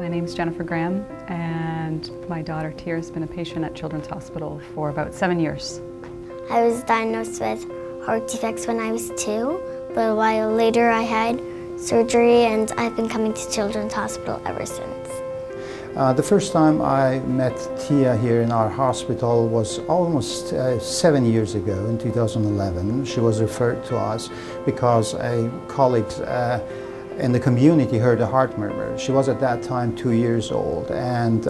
My name's Jennifer Graham, and my daughter Tia has been a patient at Children's Hospital for about 7 years. I was diagnosed with heart defects when I was 2, but a while later I had surgery and I've been coming to Children's Hospital ever since. The first time I met Tia here in our hospital was almost 7 years ago, in 2011. She was referred to us because a colleague in the community heard a heart murmur. She was at that time 2 years old, and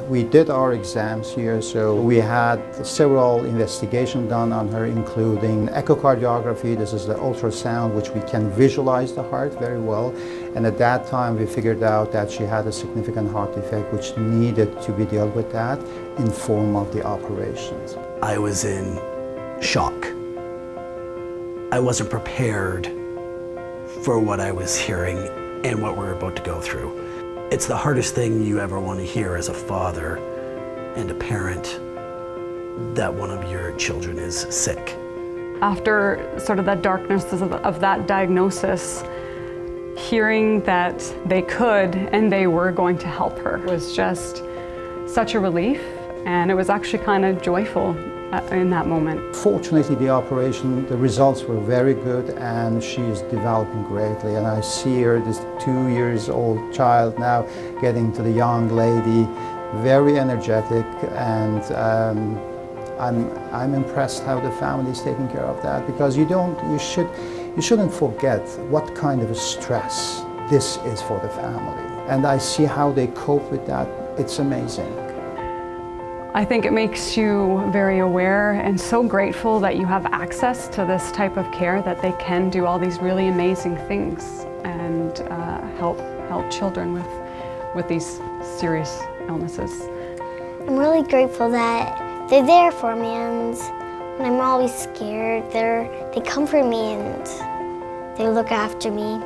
we did our exams here, so we had several investigations done on her, including echocardiography. This is the ultrasound which we can visualize the heart very well, and at that time we figured out that she had a significant heart defect which needed to be dealt with that in form of the operations. I was in shock. I wasn't prepared for what I was hearing and what we're about to go through. It's the hardest thing you ever want to hear as a father and a parent, that one of your children is sick. After sort of that darkness of that diagnosis, hearing that they could and they were going to help her was just such a relief, and it was actually kind of joyful in that moment. Fortunately, the results were very good, and she is developing greatly. And I see her, this 2 years old child, now getting to the young lady, very energetic, and I'm impressed how the family is taking care of that, because you shouldn't forget what kind of a stress this is for the family. And I see how they cope with that. It's amazing. I think it makes you very aware and so grateful that you have access to this type of care, that they can do all these really amazing things and help children with these serious illnesses. I'm really grateful that they're there for me, and when I'm always scared, they comfort me and they look after me.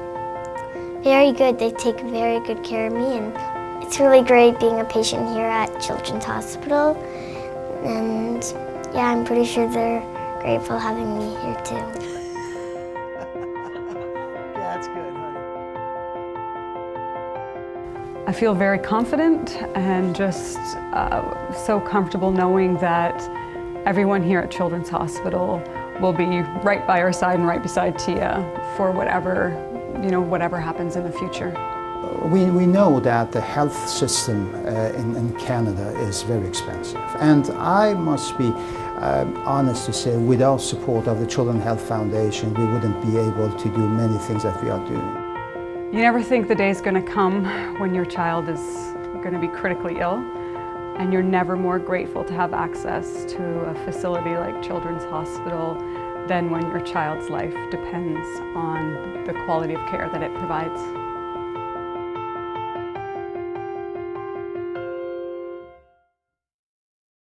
Very good, they take very good care of me, and it's really great being a patient here at Children's Hospital, and yeah, I'm pretty sure they're grateful having me here too. That's good, honey. I feel very confident and just so comfortable knowing that everyone here at Children's Hospital will be right by our side and right beside Tia for whatever happens in the future. We know that the health system in Canada is very expensive, and I must be honest to say, without support of the Children's Health Foundation, we wouldn't be able to do many things that we are doing. You never think the day's going to come when your child is going to be critically ill, and you're never more grateful to have access to a facility like Children's Hospital than when your child's life depends on the quality of care that it provides.